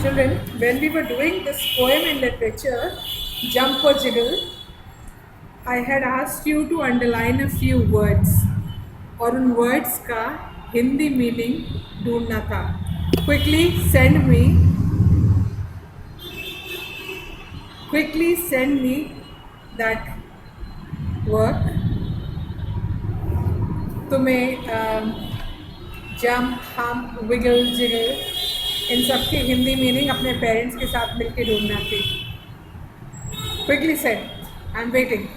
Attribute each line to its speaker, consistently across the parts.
Speaker 1: Children, when we were doing this poem in literature, Jump or Jiggle, I had asked you to underline a few words और उन words का Hindi meaning ढूंढना था. Quickly send me that work. तुम्हें jump, हम, wiggle, jiggle इन सब की Hindi meaning अपने पेरेंट्स के साथ मिलकर ढूंढना थी. Quickly send. I'm waiting.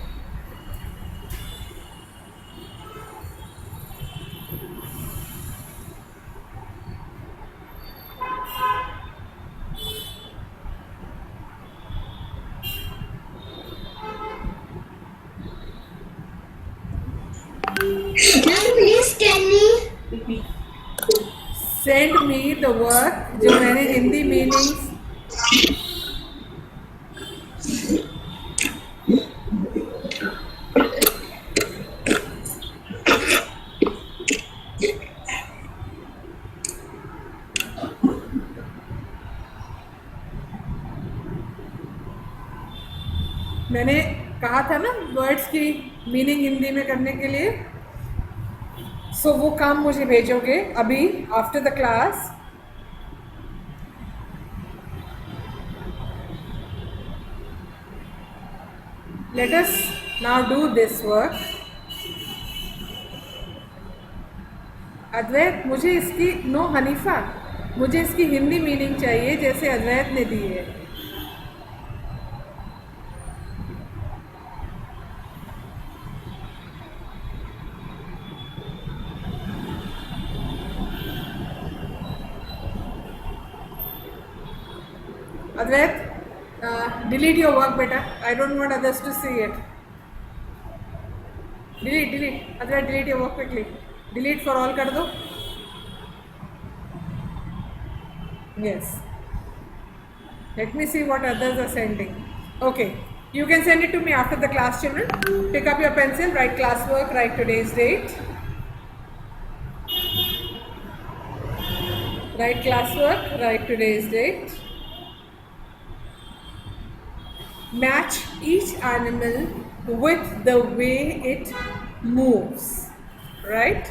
Speaker 2: Please tell me.
Speaker 1: Send me the work जो मैंने हिंदी मीनिंग्स मैंने कहा था ना वर्ड्स की मीनिंग हिंदी में करने के लिए. सो वो काम मुझे भेजोगे अभी after the class. Let us now do this work. Advait, मुझे इसकी हनीफा, मुझे इसकी हिंदी मीनिंग चाहिए जैसे अद्वैत ने दी है. Advait, delete your work, beta. I don't want others to see it. Delete. Advait, delete your work quickly. Delete for all कर दो. Yes. Let me see what others are sending. Okay. You can send it to me after the class, children. Pick up your pencil, write classwork, write today's date. Write classwork, write today's date. Match each animal with the way it moves, right?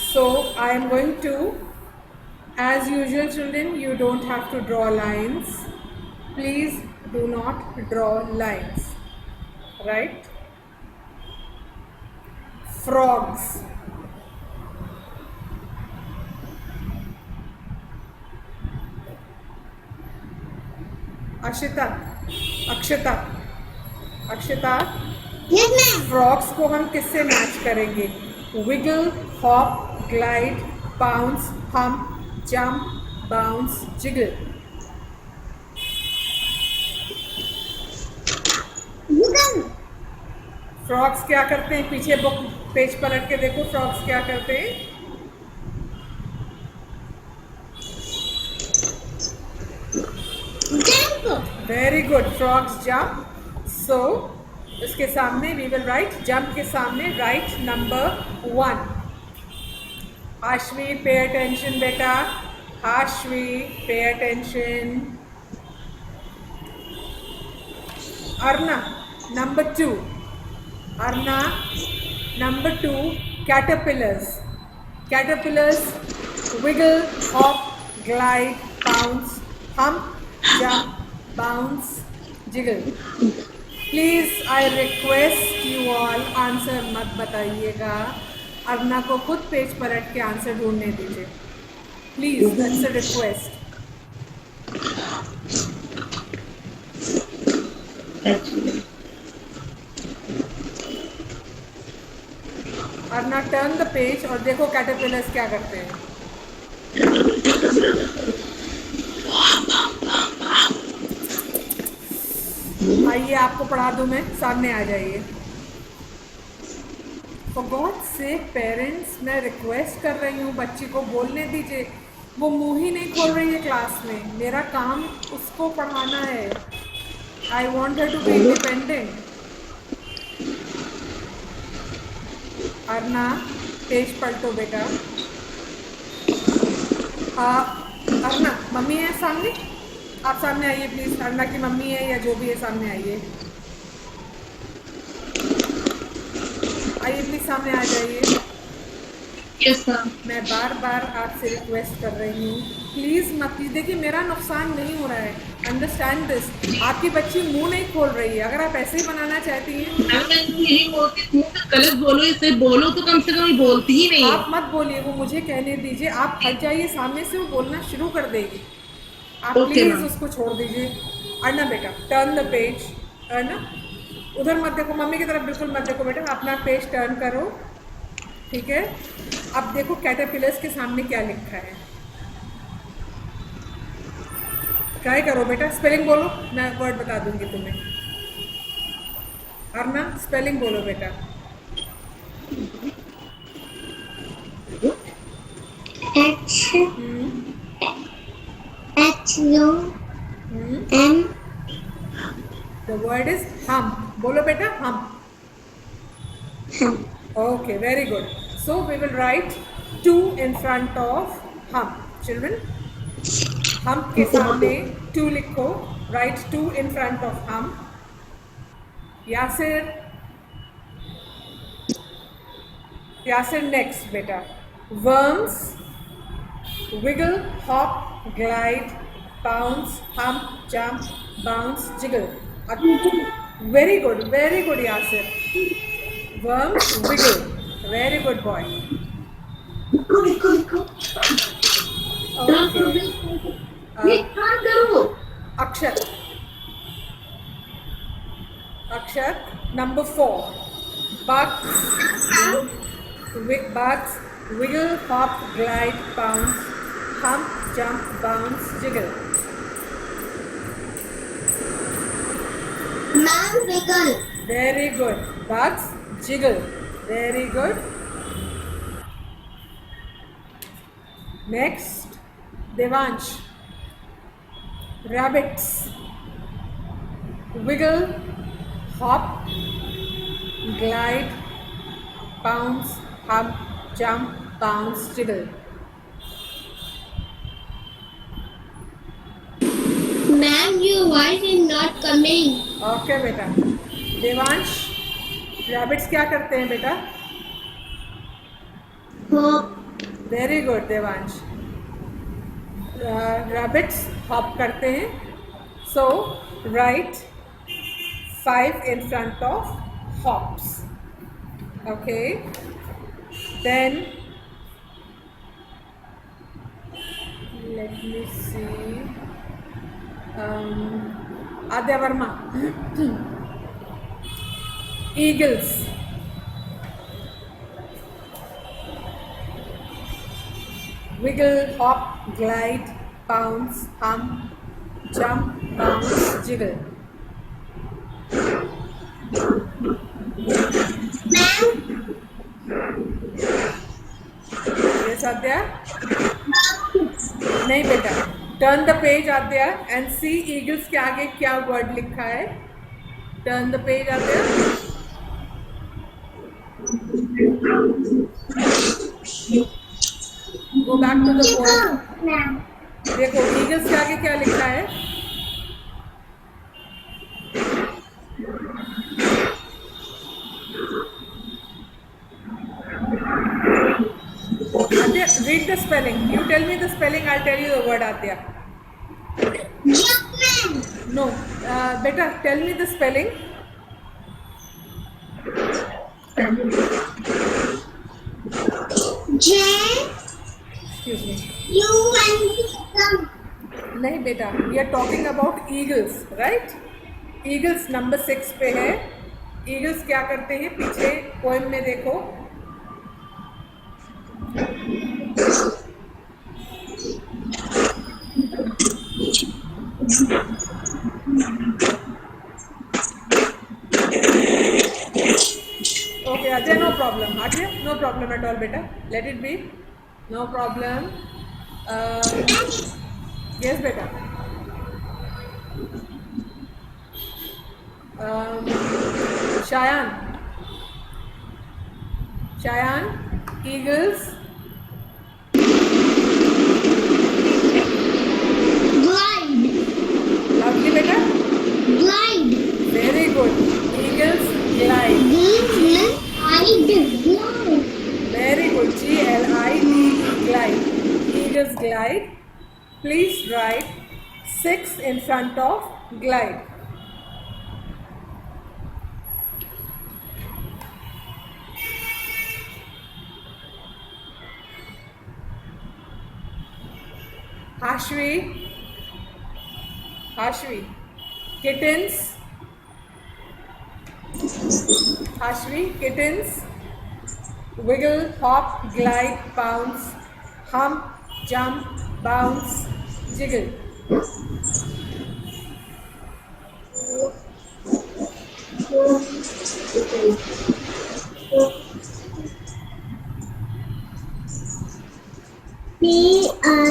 Speaker 1: So I am going to, as usual children, you don't have to draw lines. Please do not draw lines, right? Frogs. Akshata.
Speaker 2: Yes, ma'am.
Speaker 1: Frogs को हम किससे match करेंगे? Wiggle, hop, glide, bounce, hump, jump, bounce, jiggle. Frogs क्या करते हैं? पीछे book page पलट के देखो, फ्रॉग्स क्या करते हैं?
Speaker 2: Jump.
Speaker 1: Very good. Frogs jump. So इसके सामने वी विल राइट, जंप के सामने राइट नंबर 1. हाशवी, पे अटेंशन बेटा. Hashvi, pay attention. Arna, number 2. Arna, number 2. Caterpillars. Wiggle, hop, glide, bounce, hump, jump, bounce, jiggle. Please, I request you all answer मत बताइएगा. अर्ना को खुद page पलट के आंसर ढूंढने दीजिए. Please, that's a request. Arna, turn the page और देखो कैटरपिलर्स क्या करते हैं. आइए आपको पढ़ा दूं मैं, सामने आ जाइए. फॉर गॉड से पेरेंट्स, मैं रिक्वेस्ट कर रही हूँ, बच्ची को बोलने दीजिए. वो मुंह ही नहीं खोल रही है क्लास में. मेरा काम उसको पढ़ाना है. I want her to be independent. Arna, page पलटो बेटा. अर्ना, मम्मी है सामने, आप सामने आइए प्लीज। अर्ना की मम्मी है या जो भी है सामने आइए, आइए प्लीज सामने आ जाइए।
Speaker 3: Yes ma'am.
Speaker 1: मैं बार बार आपसे रिक्वेस्ट कर रही हूँ, प्लीज मत। देखिए मेरा नुकसान नहीं हो रहा है, अंडरस्टैंड दिस। आपकी बच्ची मुंह नहीं खोल रही है, अगर आप ऐसे ही बनाना चाहती हैं।
Speaker 3: मैम मैं यही बोलती हूँ, गलत बोलो, इसे बोलो तो कम से कम ये बोलती ही नहीं है।
Speaker 1: आप मत बोलिए, वो मुझे कहने दीजिए। आप हट जाइए सामने से, वो बोलना शुरू कर देगी। आप
Speaker 3: Okay,
Speaker 1: प्लीज
Speaker 3: ma'am.
Speaker 1: उसको छोड़ दीजिए। अर्ना बेटा टर्न द पेज। अर्ना उधर मत देखो, मम्मी की तरफ बिल्कुल मत देखो बेटा, अपना पेज टर्न करो, ठीक है। अब देखो कैटरपिलर्स के सामने क्या लिखा है, ट्राई करो बेटा। स्पेलिंग बोलो, मैं वर्ड बता दूंगी तुम्हें। अर्ना स्पेलिंग बोलो बेटा।
Speaker 2: M.
Speaker 1: द वर्ड इज हम। बोलो बेटा हम। Okay, very good. So we will write 2 in front of hum. Children, hum के सामने 2 लिखो. Write 2 in front of hum. Yasir. Yasir next बेटा. Worms, wiggle, hop, glide, bounce, hump, jump, bounce, jiggle. Very good Yasir. Worms, wiggle. Very good boy. Okay. Akshar. Akshar. Number 4. Bugs, bugs, wiggle, hop, glide, bounce, hump, jump, bounce, jiggle.
Speaker 2: Man, wiggle.
Speaker 1: Very good. Bugs, jiggle. Very good. Next, Devansh. Rabbits. Wiggle, hop, glide, bounce, hump, jump, bounce, jiggle.
Speaker 2: Ma'am, your voice is not coming.
Speaker 1: Okay बेटा। Devansh, rabbits क्या करते हैं बेटा?
Speaker 2: Hop.
Speaker 1: Very good Devansh. Rabbits hop करते हैं। सो right 5 in front of hops. Okay. Then let me see. Adya Verma. Eagles. Wiggle, hop, glide, bounce, hump, jump, bounce, jiggle. Yes, Adya? नहीं बेटा, turn the page Aadya and see eagles के आगे क्या word लिखा है। Turn the page Aadya. Go back to the board. देखो eagles के आगे क्या लिखा है। Adya, read the spelling. You tell me the spelling, I'll tell you the word, Adya.
Speaker 2: Jumpman.
Speaker 1: No, beta, tell me the spelling.
Speaker 2: J.
Speaker 1: Excuse me.
Speaker 2: U and some.
Speaker 1: नहीं बेटा, we are talking about eagles, right? Eagles number 6 पे है। Eagles क्या करते हैं, पीछे poem में देखो। Okay, Ajay, no problem. Ajay, no problem at all, beta. Let it be. No problem. Yes, beta. Shayan, eagles. please write 6 in front of glide. Hashvi, kittens. Hashvi, kittens. Wiggle, hop, glide, bounce, hump, jump, bounce, jiggle.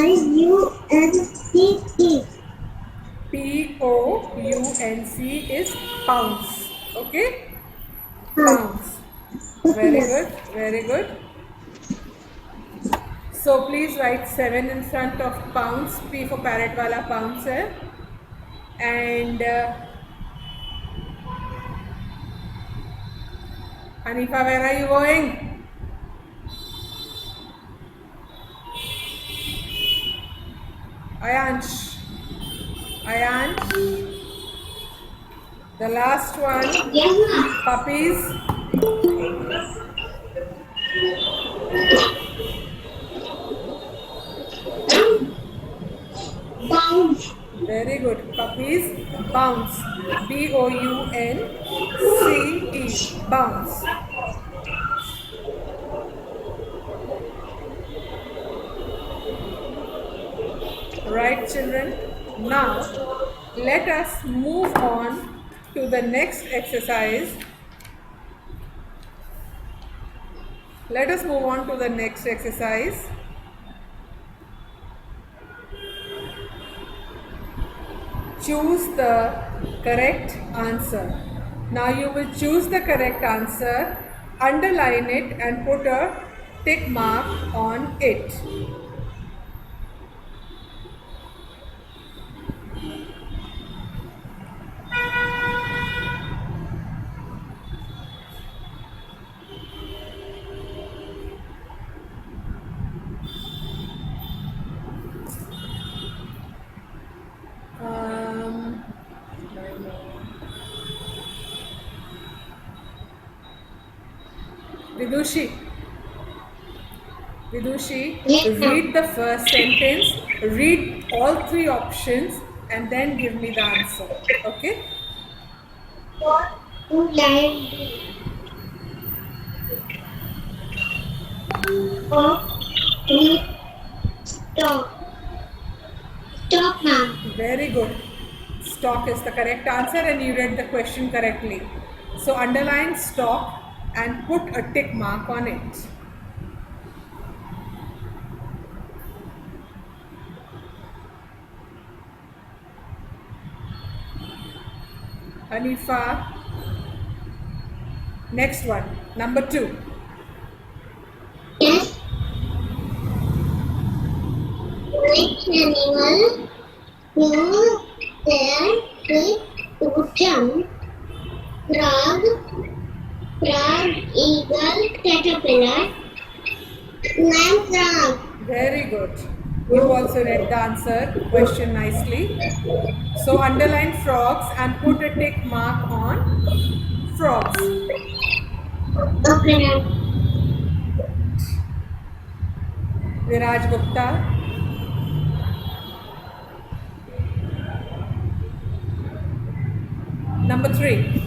Speaker 2: P-I-U-N-C-E.
Speaker 1: P-O-U-N-C is pounce. Okay? Pounce. Very good. Very good. So please write 7 in front of pounce. P for parrot wala pounce hai. And Hanifa, where are you going? Ayansh. The last one.
Speaker 2: Yes, ma'am.
Speaker 1: Puppies.
Speaker 2: Bounce.
Speaker 1: Very good. Puppies. Bounce. B-O-U-N-C-E. Bounce. Right, children. Now, let us move on to the next exercise. Let us move on to the next exercise. Choose the correct answer. Now you will choose the correct answer, underline it and put a tick mark on it. Vidushi,
Speaker 2: Yes, ma'am.
Speaker 1: read the first sentence, read all 3 options and then give me the answer. Okay?
Speaker 2: Line. Stop. Stop, ma'am.
Speaker 1: Very good. Stock is the correct answer and you read the question correctly. So underline stock and put a tick mark on it. Hanifa. Next one, number 2.
Speaker 2: Yes. Which animal who their feet to jump? Frog, eagle, caterpillar, land frog.
Speaker 1: Very good. You also read the answer question nicely. So underline frogs and put a tick mark on frogs.
Speaker 2: Okay, ma'am.
Speaker 1: Viraj Gupta. Number 3.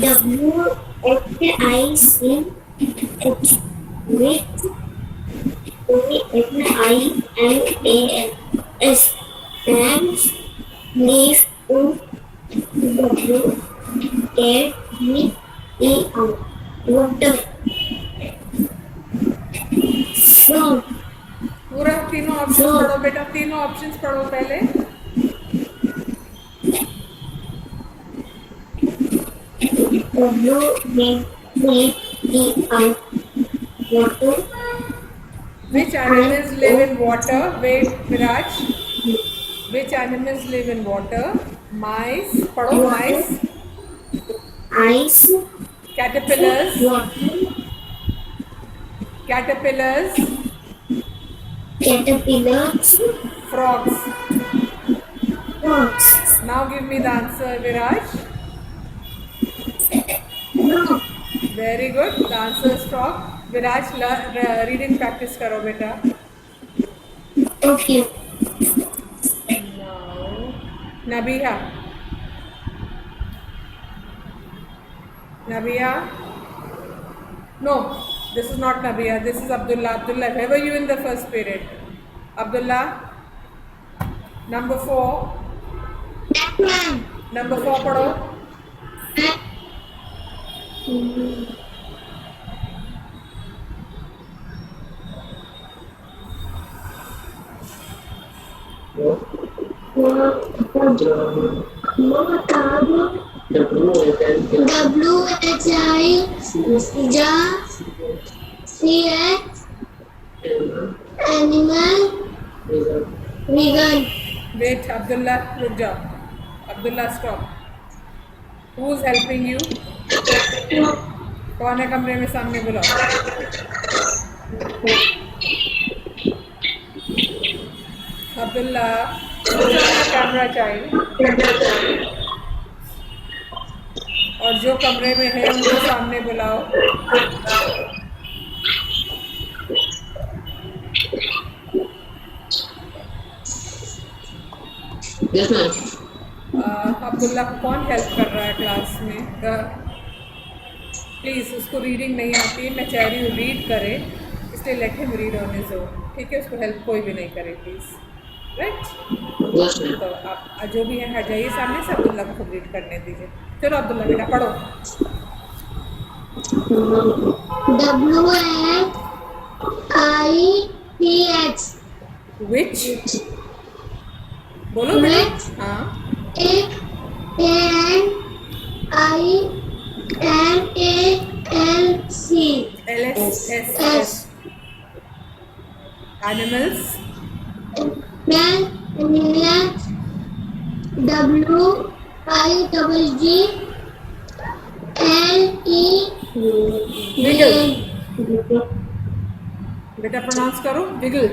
Speaker 2: W-H-I-C-H W-H-I-N-A-L-S Ants leaf W-A-T-E-R Water Frog
Speaker 1: पूरा तीनों option पढ़ो बेटा, तीनों options पढ़ो पहले.
Speaker 2: W-A-T-E-R Water.
Speaker 1: Which animals live in water? Wait, Viraj. Which animals live in water? Mice. पढ़ो mice.
Speaker 2: Ice.
Speaker 1: Caterpillars.
Speaker 2: Water.
Speaker 1: caterpillars,
Speaker 2: caterpillars,
Speaker 1: frogs.
Speaker 2: frogs.
Speaker 1: Now give me the answer, Viraj.
Speaker 2: Frog.
Speaker 1: Very good. The answer is frog. Viraj, reading practice karo beta.
Speaker 2: Okay.
Speaker 1: Now, Nabiha. Nabiha. No, this is not Nabiha. This is Abdullah. Abdullah, where were you in the first period? Abdullah. Number 4.
Speaker 2: Batman.
Speaker 1: Number 4 पढ़ो.
Speaker 2: WHICH animal vegan.
Speaker 1: Wait, Abdullah, रुक जाओ. Abdullah, stop. Who's helping you? कौन है कमरे में सामने बुलाओ. Abdullah, switch on the camera, child. और जो कमरे में है उनको सामने बुलाओ.
Speaker 3: Yes, ma'am.
Speaker 1: अब्दुल्ला को कौन हेल्प कर रहा है क्लास में? प्लीज़, उसको रीडिंग नहीं आती है. मैं चाह रही हूँ रीड करे, इसलिए let him read on his own. ठीक है, उसको हेल्प कोई भी नहीं करे प्लीज़. राइट?
Speaker 3: Yes, ma'am.
Speaker 1: तो आप जो भी है हट जाइए सामने से. अब्दुल्ला को खुद रीड करने दीजिए. चलो अब्दुल्ला बेटा पढ़ो.
Speaker 2: WHICH
Speaker 1: विच बोलो बेटा.
Speaker 2: Which?
Speaker 1: हाँ,
Speaker 2: ANIMALS
Speaker 1: LSS. Animals.
Speaker 2: animals WIGGLE
Speaker 1: बेटा प्रोनाउंस करो. विगल.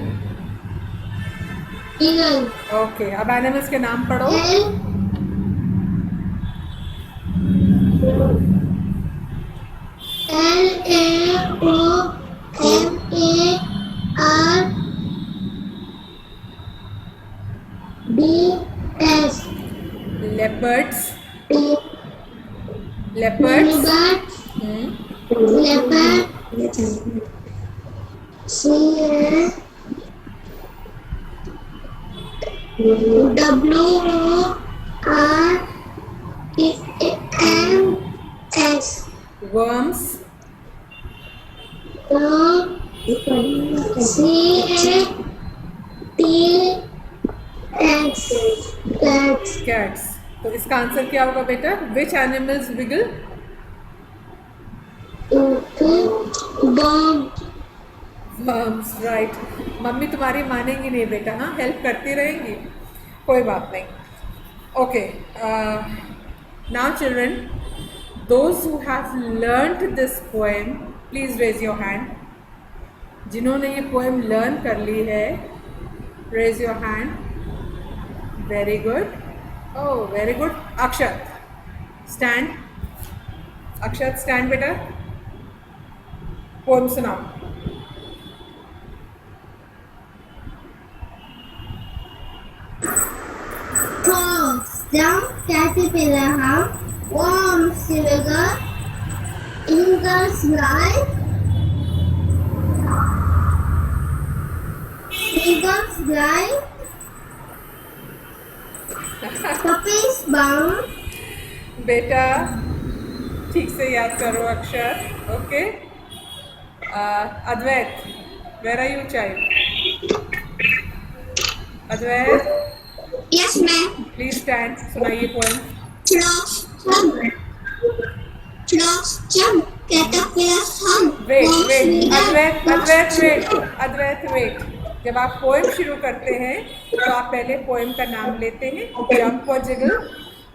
Speaker 2: eagle
Speaker 1: ओके, अब एनिमल्स के नाम पढ़ो.
Speaker 2: LAOMARBS
Speaker 1: leopards.
Speaker 2: leopard WORMS
Speaker 1: worms.
Speaker 2: CATS
Speaker 1: cats. तो इसका आंसर क्या होगा बेटा? Which animals wiggle?
Speaker 2: bomb
Speaker 1: worms. Right. Mummy तुम्हारी मानेंगी नहीं बेटा. हाँ, हेल्प करती रहेंगी, कोई बात नहीं. Okay, now children, those who have learned this poem, please raise your hand. जिन्होंने ये पोएम लर्न कर ली है, raise your hand. Very good. Oh, very good. Akshat, stand. Akshat, stand बेटा. पोएम सुनाओ.
Speaker 2: Frogs, down caterpillar, worms, silver, eagles, light, eagles, light, puppies, bound,
Speaker 1: बेटा ठीक से याद करो अक्षर. Okay. Advait, where are you child? Advait,
Speaker 2: yes ma'am,
Speaker 1: please stand. सुनाइए poem.
Speaker 2: frogs jump, caterpillars hum,
Speaker 1: wait
Speaker 2: worms,
Speaker 1: wait
Speaker 2: wiggle,
Speaker 1: Advait wait. जब आप पोएम शुरू करते हैं तो आप पहले पोएम का नाम लेते हैं, जंप और जिगल.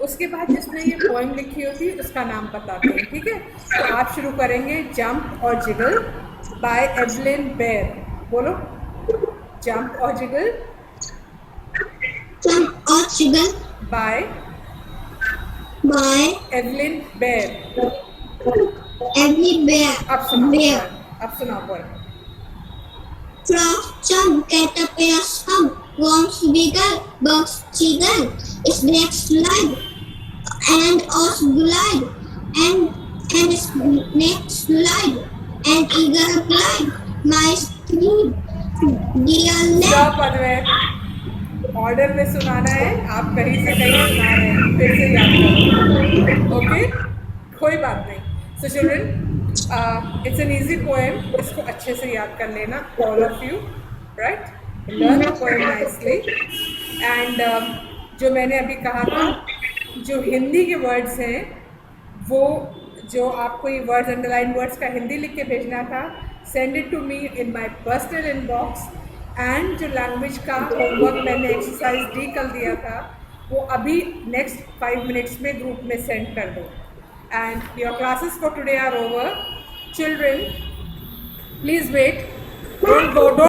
Speaker 1: उसके बाद जिसने ये पोएम लिखी होती है उसका नाम बताते हैं. ठीक है, तो आप शुरू करेंगे jump or jiggle. By Evelyn Beyer. बोलो. Jump or jiggle
Speaker 2: Jump or jiggle
Speaker 1: by
Speaker 2: by
Speaker 1: Evelyn Beyer.
Speaker 2: every bear.
Speaker 1: अब सुनाओ
Speaker 2: Bear.
Speaker 1: word. अब सुनाओ word.
Speaker 2: Frog jump, caterpillar hum, worms wiggle, bugs jiggle, snakes slide, and ox glide, and snakes slide, and eagle glide, mice scream, deer
Speaker 1: Stop
Speaker 2: lap.
Speaker 1: Advaita. Order में सुनाना है. आप कहीं से कहीं सुना रहे हैं. फिर से याद करो. ओके, कोई बात नहीं. So children, it's an easy poem. इसको अच्छे से याद कर लेना, all of you. Right, learn the poem nicely. And जो मैंने अभी कहा था, जो हिंदी के वर्ड्स हैं, वो जो आपको ये वर्ड्स, अंडरलाइन वर्ड्स का हिंदी लिख के भेजना था, send it to me in my personal inbox. And जो लैंग्वेज का होमवर्क मैंने एक्सरसाइज डी कल दिया था, वो अभी नेक्स्ट 5 मिनट्स में ग्रुप में सेंड कर दो. And your classes for today are over. Children, please wait. Don't go.